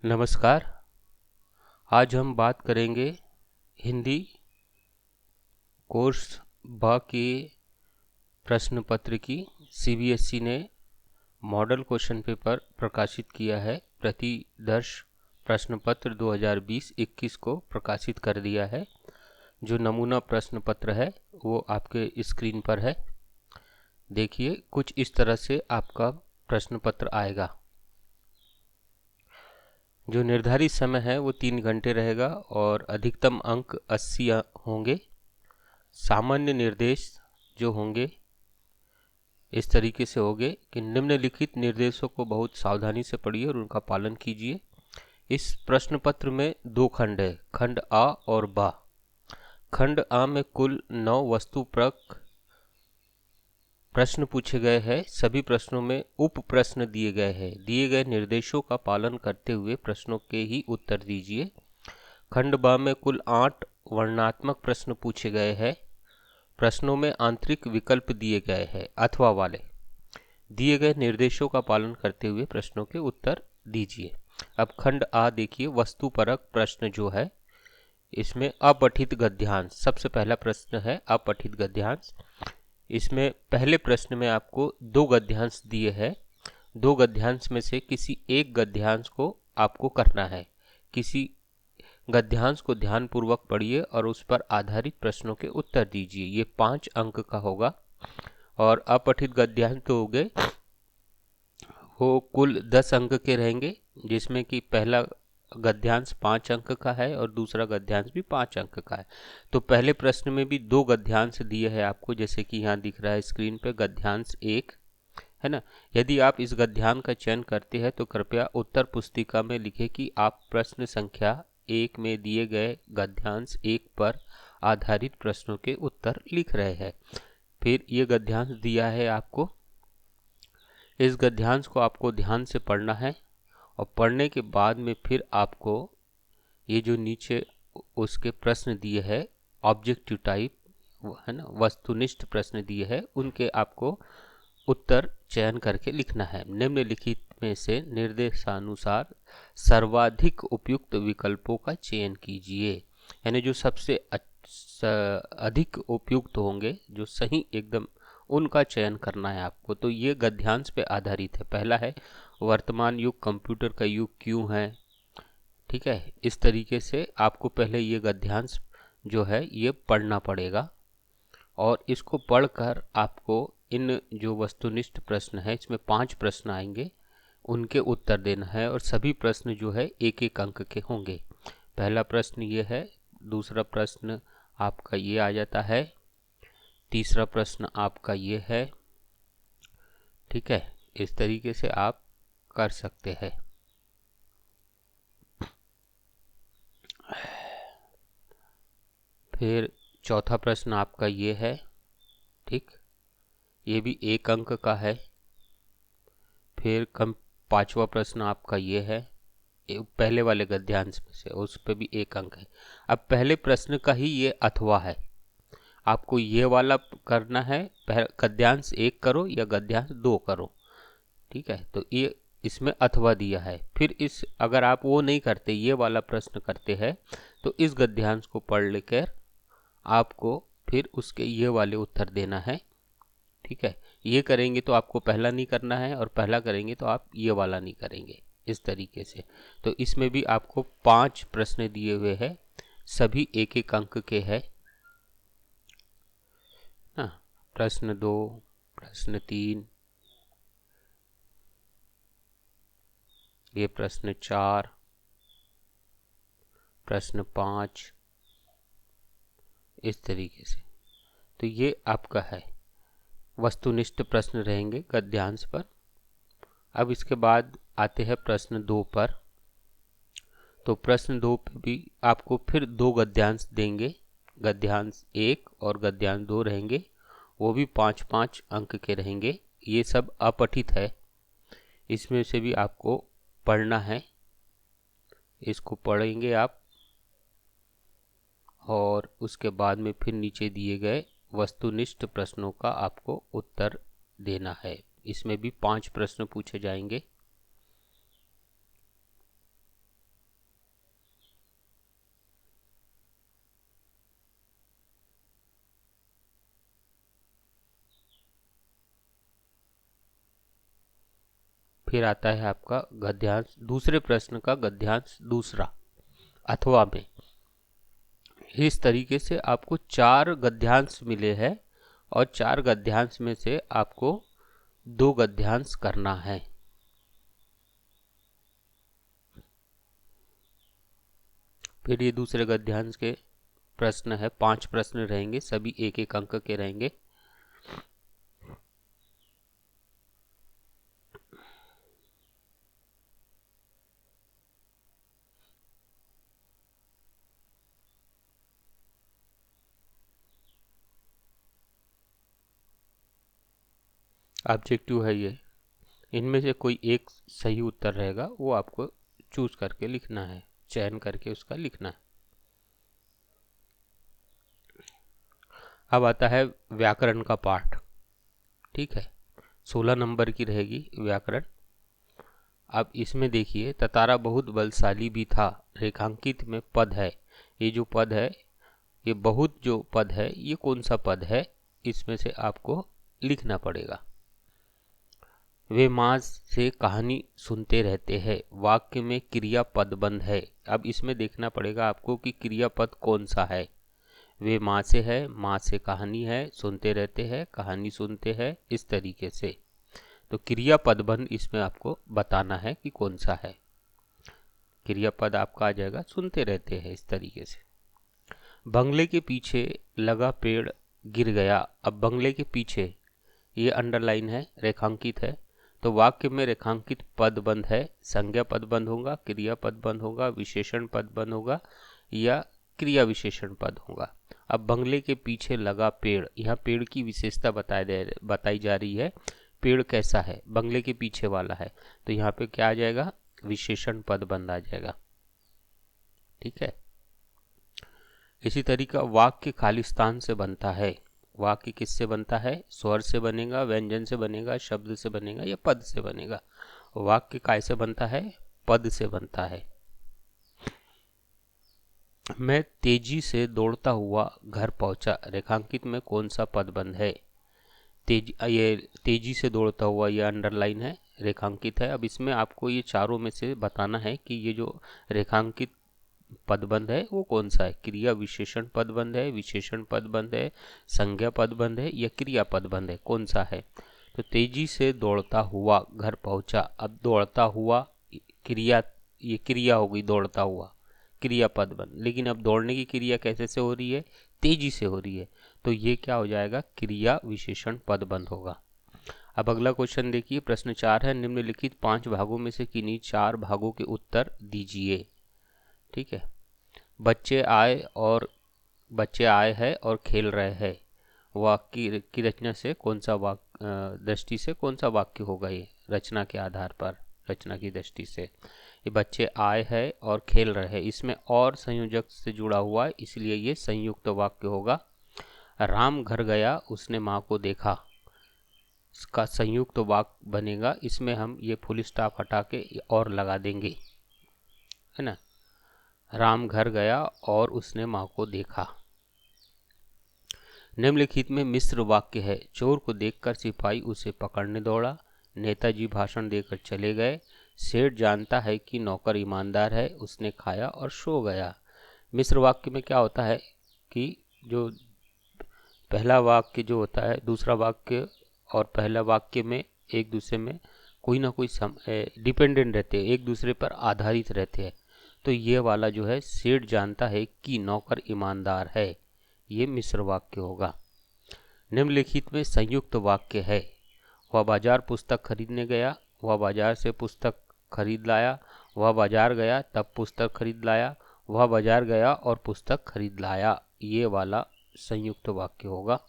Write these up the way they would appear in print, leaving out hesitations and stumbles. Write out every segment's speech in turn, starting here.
नमस्कार। आज हम बात करेंगे हिंदी कोर्स ब के प्रश्न पत्र की। सीबीएसई ने मॉडल क्वेश्चन पेपर प्रकाशित किया है। प्रतिदर्श प्रश्न पत्र 2020-21 को प्रकाशित कर दिया है। जो नमूना प्रश्न पत्र है वो आपके स्क्रीन पर है। देखिए, कुछ इस तरह से आपका प्रश्न पत्र आएगा। जो निर्धारित समय है वो 3 घंटे रहेगा और अधिकतम अंक 80 होंगे। सामान्य निर्देश जो होंगे इस तरीके से होंगे कि निम्नलिखित निर्देशों को बहुत सावधानी से पढ़िए और उनका पालन कीजिए। इस प्रश्न पत्र में 2 खंड है, खंड आ और बा। खंड आ में कुल 9 वस्तुपरक प्रश्न पूछे गए हैं। सभी प्रश्नों में उप प्रश्न दिए गए हैं। दिए गए निर्देशों का पालन करते हुए प्रश्नों के ही उत्तर दीजिए। खंड ब में कुल 8 वर्णनात्मक प्रश्न पूछे गए हैं। प्रश्नों में आंतरिक विकल्प दिए गए हैं अथवा वाले। दिए गए निर्देशों का पालन करते हुए प्रश्नों के उत्तर दीजिए। अब खंड आ देखिए, वस्तुपरक प्रश्न जो है इसमें अपठित गद्यांश। सबसे पहला प्रश्न है अपठित गद्यांश। इसमें पहले प्रश्न में आपको 2 गद्यांश दिए हैं। 2 गद्यांश में से किसी एक गद्यांश को आपको करना है। किसी गद्यांश को ध्यानपूर्वक पढ़िए और उस पर आधारित प्रश्नों के उत्तर दीजिए। ये 5 अंक का होगा। और अपठित गद्यांश तो हो गए, वो कुल 10 अंक के रहेंगे, जिसमें कि पहला गद्यांश 5 अंक का है और दूसरा गद्यांश भी 5 अंक का है। तो पहले प्रश्न में भी 2 गद्यांश दिए हैं आपको, जैसे कि यहाँ दिख रहा है स्क्रीन पे गद्यांश 1 है ना। यदि आप इस गद्यांश का चयन करते हैं तो कृपया उत्तर पुस्तिका में लिखें कि आप प्रश्न संख्या 1 में दिए गए गद्यांश 1 पर आधारित प्रश्नों के उत्तर लिख रहे हैं। फिर ये गद्यांश दिया है आपको। इस गद्यांश को आपको ध्यान से पढ़ना है और पढ़ने के बाद में फिर आपको ये जो नीचे उसके प्रश्न दिए हैं ऑब्जेक्टिव टाइप है ना, वस्तुनिष्ठ प्रश्न दिए हैं, उनके आपको उत्तर चयन करके लिखना है। निम्नलिखित में से निर्देशानुसार सर्वाधिक उपयुक्त विकल्पों का चयन कीजिए। यानी जो सबसे अधिक उपयुक्त होंगे, जो सही एकदम, उनका चयन करना है आपको। तो ये गद्यांश पे आधारित है। पहला है वर्तमान युग कंप्यूटर का युग क्यों है। ठीक है, इस तरीके से आपको पहले ये गद्यांश जो है ये पढ़ना पड़ेगा और इसको पढ़कर आपको इन जो वस्तुनिष्ठ प्रश्न है, इसमें 5 प्रश्न आएंगे, उनके उत्तर देना है। और सभी प्रश्न जो है 1-1 अंक के होंगे। पहला प्रश्न ये है, दूसरा प्रश्न आपका ये आ जाता है, तीसरा प्रश्न आपका ये है। ठीक है, इस तरीके से आप कर सकते हैं। फिर चौथा प्रश्न आपका ये है। ठीक, ये भी 1 अंक का है। फिर पांचवा प्रश्न आपका ये है, पहले वाले गद्यांश में से, उस पर भी 1 अंक है। अब पहले प्रश्न का ही ये अथवा है, आपको ये वाला करना है, गद्यांश 1 करो या गद्यांश 2 करो। ठीक है, तो ये इसमें अथवा दिया है। फिर इस अगर आप वो नहीं करते, ये वाला प्रश्न करते हैं, तो इस गद्यांश को पढ़ लेकर आपको फिर उसके ये वाले उत्तर देना है। ठीक है, ये करेंगे तो आपको पहला नहीं करना है और पहला करेंगे तो आप ये वाला नहीं करेंगे, इस तरीके से। तो इसमें भी आपको 5 प्रश्न दिए हुए हैं, सभी 1-1 अंक के हैं। प्रश्न 2, प्रश्न 3, ये प्रश्न 4, प्रश्न 5, इस तरीके से। तो ये आपका है, वस्तुनिष्ठ प्रश्न रहेंगे गद्यांश पर। अब इसके बाद आते हैं प्रश्न 2 पर। तो प्रश्न 2 पे भी आपको फिर 2 गद्यांश देंगे, गद्यांश 1 और गद्यांश 2 रहेंगे। वो भी 5-5 अंक के रहेंगे। ये सब अपठित है, इसमें से भी आपको पढ़ना है। इसको पढ़ेंगे आप और उसके बाद में फिर नीचे दिए गए वस्तुनिष्ठ प्रश्नों का आपको उत्तर देना है। इसमें भी 5 प्रश्न पूछे जाएंगे। फिर आता है आपका गद्यांश, दूसरे प्रश्न का गद्यांश दूसरा अथवा में। इस तरीके से आपको 4 गद्यांश मिले हैं और 4 गद्यांश में से आपको 2 गद्यांश करना है। फिर ये दूसरे गद्यांश के प्रश्न है, 5 प्रश्न रहेंगे, सभी 1-1 अंक के रहेंगे। ऑब्जेक्टिव है ये, इनमें से कोई एक सही उत्तर रहेगा, वो आपको चूज करके लिखना है, चयन करके उसका लिखना है। अब आता है व्याकरण का पाठ। ठीक है, 16 नंबर की रहेगी व्याकरण। अब इसमें देखिए, ततारा बहुत बलशाली भी था, रेखांकित में पद है। ये जो पद है, ये बहुत जो पद है, ये कौन सा पद है, इसमें से आपको लिखना पड़ेगा। वे माँ से कहानी सुनते रहते हैं, वाक्य में क्रियापद बंद है। अब इसमें देखना पड़ेगा आपको कि क्रियापद कौन सा है। वे माँ से है, माँ से कहानी है, सुनते रहते हैं, कहानी सुनते हैं, इस तरीके से। तो क्रियापद बंद इसमें आपको बताना है कि कौन सा है। क्रियापद आपका आ जाएगा सुनते रहते हैं, इस तरीके से। बंगले के पीछे लगा पेड़ गिर गया। अब बंगले के पीछे, ये अंडरलाइन है, रेखांकित है, तो वाक्य में रेखांकित पद बंद है, संज्ञा पद बंद होगा, क्रिया पद बंद होगा, विशेषण पद बंद होगा या क्रिया विशेषण पद होगा। अब बंगले के पीछे लगा पेड़, यहाँ पेड़ की विशेषता बताई जा रही है। पेड़ कैसा है, बंगले के पीछे वाला है, तो यहाँ पे क्या आ जाएगा, विशेषण पद बंद आ जाएगा। ठीक है, इसी तरीका वाक्य खालिस्तान से बनता है। वाक्य किससे बनता है, स्वर से बनेगा, व्यंजन से बनेगा, शब्द से बनेगा या पद से बनेगा। वाक्य कैसे बनता है, पद से बनता है। मैं तेजी से दौड़ता हुआ घर पहुंचा, रेखांकित में कौन सा पद बंद है। ये तेजी से दौड़ता हुआ, ये अंडरलाइन है, रेखांकित है। अब इसमें आपको ये चारों में से बताना है कि ये जो रेखांकित पदबंध है वो कौन सा है। क्रिया विशेषण पदबंध है, विशेषण पदबंध है, संज्ञा पदबंध है या क्रिया पदबंध है, कौन सा है। तो तेजी से दौड़ता हुआ घर पहुंचा। अब दौड़ता हुआ क्रिया, ये क्रिया हो गई, दौड़ता हुआ क्रिया पदबंध। लेकिन अब दौड़ने की क्रिया कैसे से हो रही है, तेजी से हो रही है, तो ये क्या हो जाएगा, क्रिया विशेषण पदबंध होगा। अब अगला क्वेश्चन देखिए, प्रश्न 4 है, निम्नलिखित 5 भागों में से किन्हीं 4 भागों के उत्तर दीजिए। ठीक है, बच्चे आए हैं और खेल रहे हैं, वाक्य की रचना से कौन सा वाक्य, दृष्टि से कौन सा वाक्य होगा, ये रचना के आधार पर, रचना की दृष्टि से। ये बच्चे आए हैं और खेल रहे हैं, इसमें और संयोजक से जुड़ा हुआ है, इसलिए ये संयुक्त वाक्य होगा। राम घर गया, उसने माँ को देखा, इसका संयुक्त वाक्य बनेगा। इसमें हम ये फुल स्टॉप हटा के और लगा देंगे, है ना। राम घर गया और उसने माँ को देखा। निम्नलिखित में मिश्र वाक्य है। चोर को देखकर सिपाही उसे पकड़ने दौड़ा, नेताजी भाषण देकर चले गए, सेठ जानता है कि नौकर ईमानदार है, उसने खाया और सो गया। मिश्र वाक्य में क्या होता है कि जो पहला वाक्य जो होता है, दूसरा वाक्य और पहला वाक्य में एक दूसरे में कोई ना कोई डिपेंडेंट रहते हैं, एक दूसरे पर आधारित रहते हैं। तो ये वाला जो है, सेठ जानता है कि नौकर ईमानदार है, ये मिश्र वाक्य होगा। निम्नलिखित में संयुक्त वाक्य है। वह बाजार पुस्तक खरीदने गया, वह बाजार से पुस्तक खरीद लाया, वह बाजार गया तब पुस्तक खरीद लाया, वह बाजार गया और पुस्तक खरीद लाया, ये वाला संयुक्त वाक्य होगा।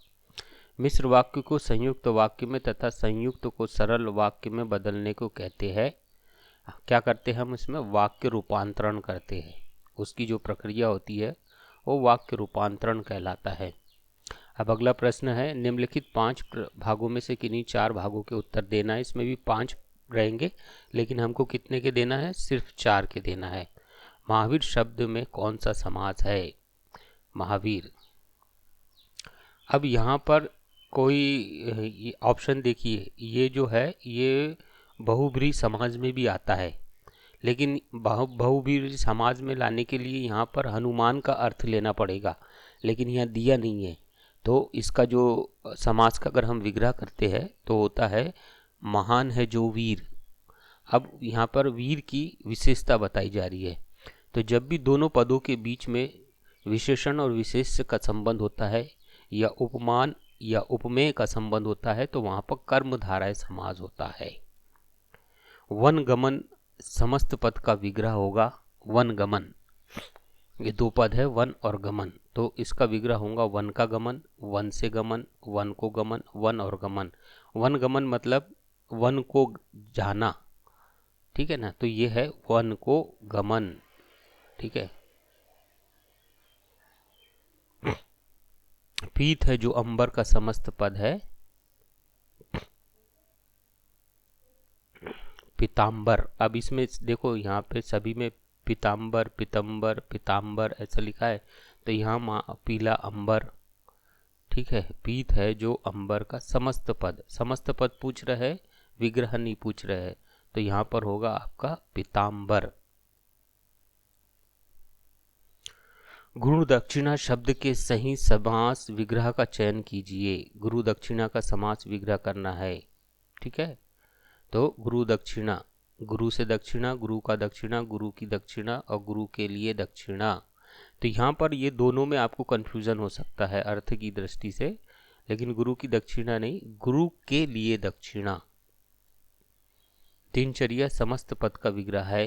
मिश्र वाक्य को संयुक्त वाक्य में तथा संयुक्त को सरल वाक्य में बदलने को कहते हैं। क्या करते हैं हम इसमें, वाक्य रूपांतरण करते हैं। उसकी जो प्रक्रिया होती है वो वाक्य रूपांतरण कहलाता है। अब अगला प्रश्न है, निम्नलिखित 5 भागों में से किन्हीं 4 भागों के उत्तर देना है। इसमें भी 5 रहेंगे, लेकिन हमको कितने के देना है, सिर्फ 4 के देना है। महावीर शब्द में कौन सा समास है, महावीर। अब यहाँ पर कोई ऑप्शन देखिए, ये जो है ये बहुब्रीहि समाज में भी आता है, लेकिन बहुब्रीहि समाज में लाने के लिए यहाँ पर हनुमान का अर्थ लेना पड़ेगा, लेकिन यहाँ दिया नहीं है। तो इसका जो समास का अगर हम विग्रह करते हैं तो होता है महान है जो वीर। अब यहाँ पर वीर की विशेषता बताई जा रही है। तो जब भी दोनों पदों के बीच में विशेषण और विशेष्य का संबंध होता है या उपमान या उपमेय का संबंध होता है तो वहाँ पर कर्मधारय समास होता है। वन गमन समस्त पद का विग्रह होगा वन गमन। ये दो पद है वन और गमन, तो इसका विग्रह होगा वन का गमन, वन से गमन, वन को गमन, वन और गमन। वन गमन मतलब वन को जाना, ठीक है ना, तो ये है वन को गमन, ठीक है। पीत है जो अंबर का समस्त पद है पीताम्बर। अब इसमें देखो यहाँ पे सभी में पीताम्बर पीतम्बर पीताम्बर ऐसा लिखा है, तो यहाँ पीला अंबर, ठीक है। पीत है जो अंबर का समस्त पद, समस्त पद पूछ रहे हैं, विग्रह नहीं पूछ रहे हैं, तो यहाँ पर होगा आपका पीताम्बर। गुरु दक्षिणा शब्द के सही समास विग्रह का चयन कीजिए। गुरु दक्षिणा का समास विग्रह करना है, ठीक है। तो गुरु दक्षिणा, गुरु से दक्षिणा, गुरु का दक्षिणा, गुरु की दक्षिणा और गुरु के लिए दक्षिणा। तो यहाँ पर ये दोनों में आपको कन्फ्यूज़न हो सकता है अर्थ की दृष्टि से, लेकिन गुरु की दक्षिणा नहीं, गुरु के लिए दक्षिणा। दिनचर्या समस्त पद का विग्रह है।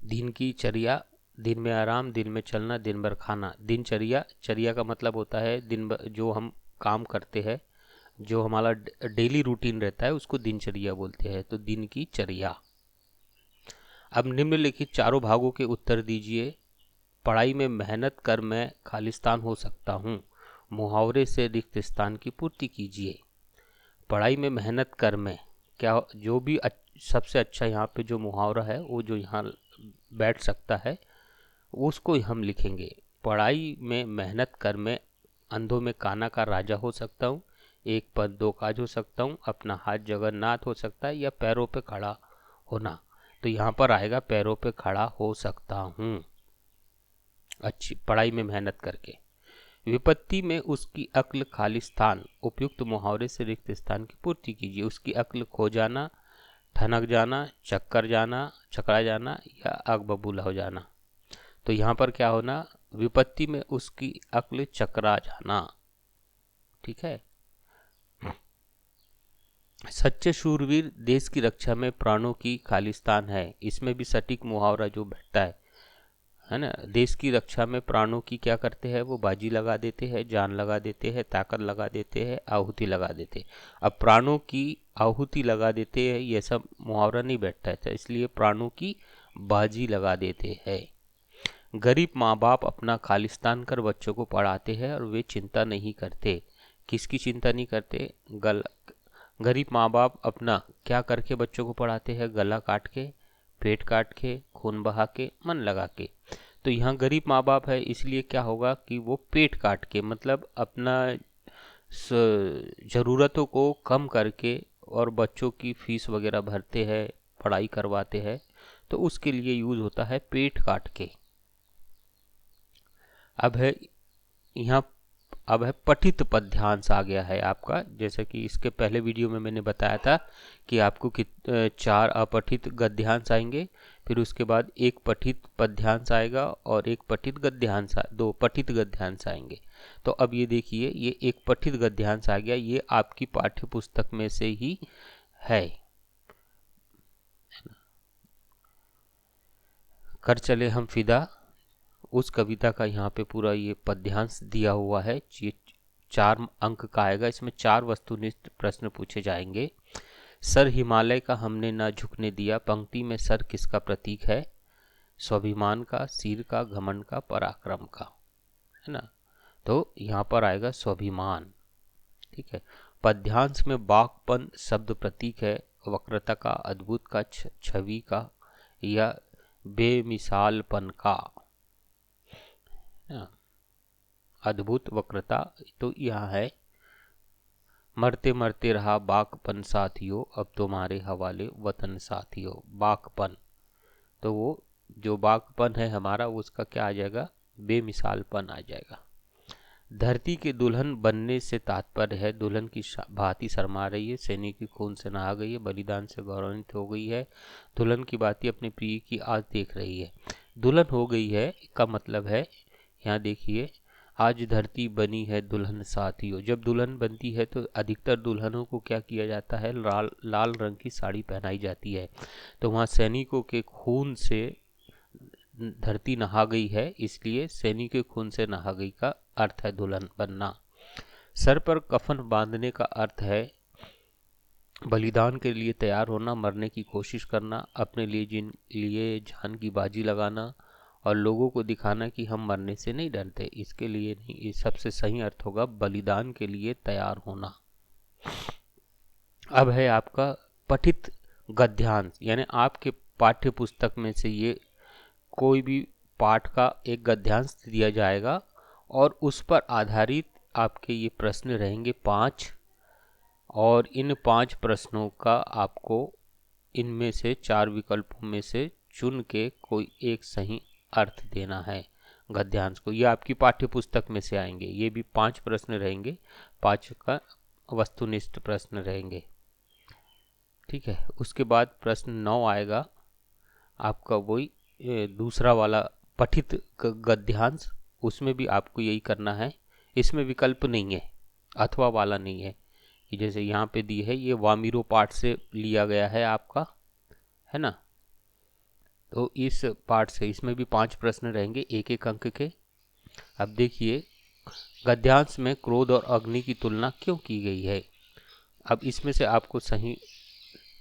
दिन की चर्या, दिन में आराम, दिन में चलना, दिन भर खाना। दिनचर्या, चर्या का मतलब होता है दिन भर जो हम काम करते हैं, जो हमारा डेली रूटीन रहता है उसको दिनचर्या बोलते हैं, तो दिन की चर्या। अब निम्नलिखित चारों भागों के उत्तर दीजिए। पढ़ाई में मेहनत कर मैं खालिस्तान हो सकता हूँ, मुहावरे से रिक्त स्थान की पूर्ति कीजिए। पढ़ाई में मेहनत कर मैं, क्या जो भी सबसे अच्छा यहाँ पे जो मुहावरा है वो जो यहाँ बैठ सकता है उसको हम लिखेंगे। पढ़ाई में मेहनत कर मैं अंधों में काना का राजा हो सकता हूँ, एक पद दो काज हो सकता हूँ, अपना हाथ जगन्नाथ हो सकता है, या पैरों पे खड़ा होना। तो यहाँ पर आएगा पैरों पे खड़ा हो सकता हूँ, अच्छी पढ़ाई में मेहनत करके। विपत्ति में उसकी अक्ल खालिस्तान, उपयुक्त मुहावरे से रिक्त स्थान की पूर्ति कीजिए। उसकी अक्ल खो जाना, ठनक जाना, चक्कर जाना, चकरा जाना या आग बबूला हो जाना। तो यहाँ पर क्या होना, विपत्ति में उसकी अक्ल चकरा जाना, ठीक है। सच्चे शूरवीर देश की रक्षा में प्राणों की खालिस्तान है। इसमें भी सटीक मुहावरा जो बैठता है ना। देश की रक्षा में प्राणों की क्या करते हैं, वो बाजी लगा देते हैं, जान लगा देते हैं, ताकत लगा देते हैं, आहुति लगा देते हैं। अब प्राणों की आहुति लगा देते हैं ये सब मुहावरा नहीं बैठता है, इसलिए प्राणों की बाजी लगा देते हैं। गरीब माँ बाप अपना खालिस्तान कर बच्चों को पढ़ाते हैं और वे चिंता नहीं करते। किसकी चिंता नहीं करते, गरीब माँ बाप अपना क्या करके बच्चों को पढ़ाते हैं, गला काट के, पेट काट के, खून बहा के, मन लगा के। तो यहाँ गरीब माँ बाप है इसलिए क्या होगा कि वो पेट काट के मतलब अपना ज़रूरतों को कम करके और बच्चों की फीस वगैरह भरते हैं, पढ़ाई करवाते हैं, तो उसके लिए यूज़ होता है पेट काट के। अब है यहाँ, अब है पठित पद्यांश आ गया है आपका। जैसे कि इसके पहले वीडियो में मैंने बताया था कि आपको 4 अपठित गद्यांश आएंगे, फिर उसके बाद एक पठित पद्यांश आएगा और एक पठित गद्यांश, 2 पठित गद्यांश आएंगे। तो अब ये देखिए, ये एक पठित गद्यांश आ गया, ये आपकी पाठ्य पुस्तक में से ही है। कर चले हम फिदा, उस कविता का यहाँ पे पूरा ये पद्यांश दिया हुआ है। ये 4 अंक का आएगा। इसमें 4 वस्तुनिष्ठ प्रश्न पूछे जाएंगे। सर हिमालय का हमने ना झुकने दिया, पंक्ति में सर किसका प्रतीक है, स्वाभिमान का, सिर का, घमंड का, पराक्रम का, है ना। तो यहाँ पर आएगा स्वाभिमान, ठीक है। पद्यांश में बाकपन शब्द प्रतीक है, वक्रता का, अद्भुत का, छवि का या बेमिसालपन का, अद्भुत, वक्रता, तो यह है। मरते मरते रहा बाकपन साथियों, अब तुम्हारे हवाले वतन साथियों। बाकपन, तो वो जो बाकपन है हमारा, उसका क्या आ जाएगा, बेमिसालपन आ जाएगा। धरती के दुल्हन बनने से तात्पर्य है दुल्हन की भांति शर्मा रही है, सैनिक की खून से नहा गई है, बलिदान से गौरवान्वित हो गई है, दुल्हन की भांति अपने प्रिय की आज देख रही है। दुल्हन हो गई है का मतलब है, यहाँ देखिए, आज धरती बनी है दुल्हन साथियों। जब दुल्हन बनती है तो अधिकतर दुल्हनों को क्या किया जाता है, लाल रंग की साड़ी पहनाई जाती है। तो वहाँ सैनिकों के खून से धरती नहा गई है, इसलिए सैनिक के खून से नहा गई का अर्थ है दुल्हन बनना। सर पर कफन बांधने का अर्थ है बलिदान के लिए तैयार होना, मरने की कोशिश करना, अपने लिए जान की बाजी लगाना और लोगों को दिखाना कि हम मरने से नहीं डरते। इसके लिए नहीं, इस सबसे सही अर्थ होगा बलिदान के लिए तैयार होना। अब है आपका पठित गद्यांश, यानी आपके पाठ्य पुस्तक में से ये कोई भी पाठ का एक गद्यांश दिया जाएगा और उस पर आधारित आपके ये प्रश्न रहेंगे 5, और इन 5 प्रश्नों का आपको इनमें से 4 विकल्पों में से चुन के कोई एक सही अर्थ देना है गद्यांश को। ये आपकी पाठ्य पुस्तक में से आएंगे, ये भी 5 प्रश्न रहेंगे, 5 का वस्तुनिष्ठ प्रश्न रहेंगे। ठीक है, उसके बाद प्रश्न 9 आएगा आपका, वही दूसरा वाला पठित गद्यांश। उसमें भी आपको यही करना है, इसमें विकल्प नहीं है, अथवा वाला नहीं है, कि जैसे यहाँ पे दी है, ये वामिरो पाठ से लिया गया है आपका, है ना। तो इस पाठ से इसमें भी 5 प्रश्न रहेंगे 1-1 अंक के। अब देखिए, गद्यांश में क्रोध और अग्नि की तुलना क्यों की गई है। अब इसमें से आपको सही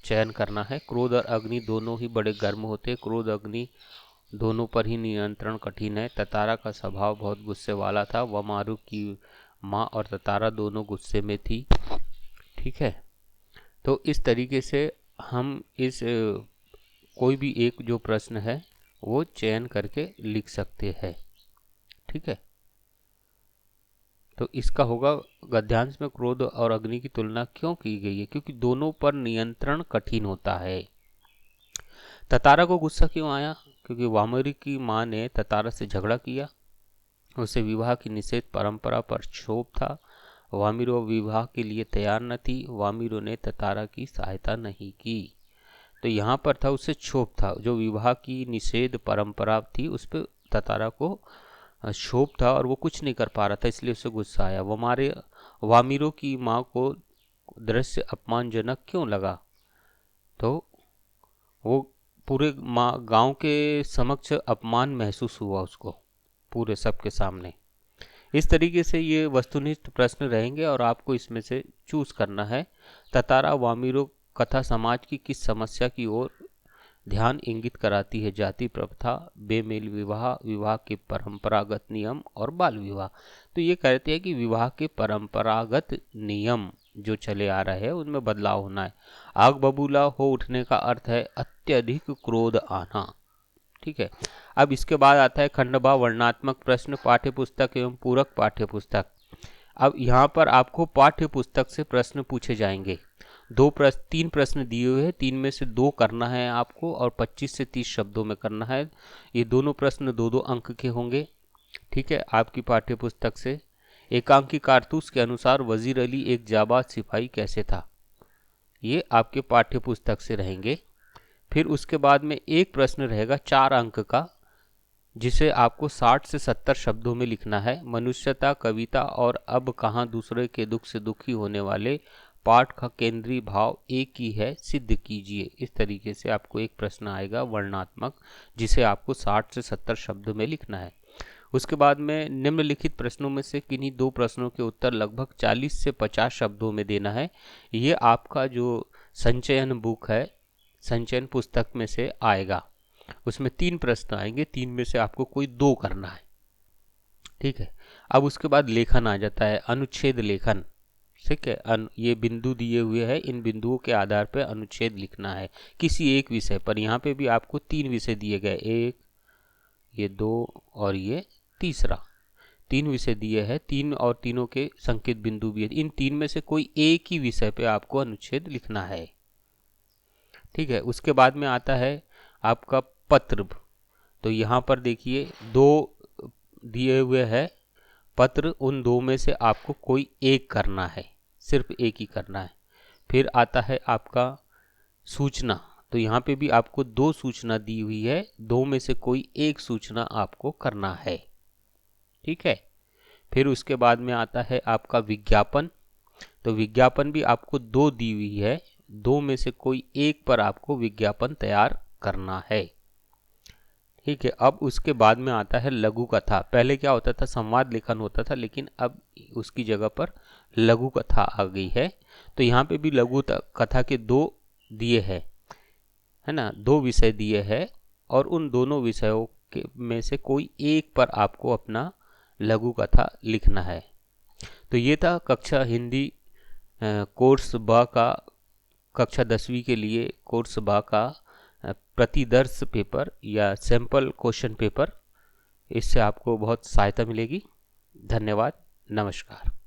चयन करना है। क्रोध और अग्नि दोनों ही बड़े गर्म होते हैं, क्रोध अग्नि दोनों पर ही नियंत्रण कठिन है। ततारा का स्वभाव बहुत गुस्से वाला था, वामारु की माँ और ततारा दोनों गुस्से में थी। ठीक है, तो इस तरीके से हम इस कोई भी एक जो प्रश्न है वो चयन करके लिख सकते हैं। ठीक है, तो इसका होगा गद्यांश में क्रोध और अग्नि की तुलना क्यों की गई है, क्योंकि दोनों पर नियंत्रण कठिन होता है। ततारा को गुस्सा क्यों आया, क्योंकि वामरी की माँ ने ततारा से झगड़ा किया, उसे विवाह की निषेध परंपरा पर क्षोभ था। वामिरो विवाह के लिए तैयार न थी, वामिरो ने ततारा की सहायता नहीं की। तो यहाँ पर था उसे क्षोभ था, जो विवाह की निषेध परंपरा थी उस पर ततारा को क्षोभ था और वो कुछ नहीं कर पा रहा था, इसलिए उसे गुस्सा आया। वामिरो की माँ को दृश्य अपमानजनक क्यों लगा, तो वो पूरे गांव के समक्ष अपमान महसूस हुआ उसको, पूरे सबके सामने। इस तरीके से ये वस्तुनिष्ठ प्रश्न रहेंगे और आपको इसमें से चूज करना है। ततारा वामिरो कथा समाज की किस समस्या की ओर ध्यान इंगित कराती है, जाति प्रथा, बेमेल विवाह, विवाह के परंपरागत नियम और बाल विवाह। तो ये कहते हैं कि विवाह के परंपरागत नियम जो चले आ रहे हैं उनमें बदलाव होना है। आग बबूला हो उठने का अर्थ है अत्यधिक क्रोध आना। ठीक है, अब इसके बाद आता है खंडबा वर्णात्मक प्रश्न, पाठ्य पुस्तक एवं पूरक पाठ्य पुस्तक। अब यहाँ पर आपको पाठ्य पुस्तक से प्रश्न पूछे जाएंगे। 3 प्रश्न दिए हुए हैं, 3 में से 2 करना है आपको और 25 से 30 शब्दों में करना है। ये दोनों प्रश्न 2-2 अंक के होंगे। ठीक है, आपकी पाठ्य पुस्तक से। एकांकी कारतूस के अनुसार वजीर अली एक जाबाज सिपाही कैसे था, ये आपके पाठ्य पुस्तक से रहेंगे। फिर उसके बाद में एक प्रश्न रहेगा 4 अंक का, जिसे आपको 60 से 70 शब्दों में लिखना है। मनुष्यता, कविता और अब कहाँ दूसरे के दुख से दुखी होने वाले पाठ का केंद्रीय भाव एक ही है, सिद्ध कीजिए। इस तरीके से आपको एक प्रश्न आएगा वर्णात्मक, जिसे आपको 60 से 70 शब्दों में लिखना है। उसके बाद में निम्नलिखित प्रश्नों में से किन्हीं 2 प्रश्नों के उत्तर लगभग 40 से 50 शब्दों में देना है। ये आपका जो संचयन बुक है, संचयन पुस्तक में से आएगा। उसमें 3 प्रश्न आएंगे, 3 में से आपको कोई 2 करना है। ठीक है, अब उसके बाद लेखन आ जाता है, अनुच्छेद लेखन। ठीक है, ये बिंदु दिए हुए हैं, इन बिंदुओं के आधार पर अनुच्छेद लिखना है किसी एक विषय पर। यहाँ पे भी आपको 3 विषय दिए गए, 1, ये 2 और ये तीसरा। 3 विषय दिए हैं, 3 और तीनों के संकेत बिंदु भी है। इन 3 में से कोई एक ही विषय पे आपको अनुच्छेद लिखना है। ठीक है, उसके बाद में आता है आपका पत्र। तो यहाँ पर देखिए 2 दिए हुए हैं पत्र, उन 2 में से आपको कोई एक करना है, सिर्फ एक ही करना है। फिर आता है आपका सूचना, तो यहाँ पे भी आपको 2 सूचना दी हुई है, 2 में से कोई एक सूचना आपको करना है। ठीक है, फिर उसके बाद में आता है आपका विज्ञापन। तो विज्ञापन भी आपको 2 दी हुई है, 2 में से कोई एक पर आपको विज्ञापन तैयार करना है। ठीक है, अब उसके बाद में आता है लघु कथा। पहले क्या होता था, संवाद लेखन होता था, लेकिन अब उसकी जगह पर लघु कथा आ गई है। तो यहाँ पे भी लघु कथा के 2 दिए हैं, है ना, 2 विषय दिए हैं, और उन दोनों विषयों के में से कोई एक पर आपको अपना लघु कथा लिखना है। तो ये था कक्षा हिंदी कोर्स ब का, कक्षा 10वीं के लिए कोर्स ब का प्रतिदर्श पेपर या सैंपल क्वेश्चन पेपर। इससे आपको बहुत सहायता मिलेगी। धन्यवाद, नमस्कार।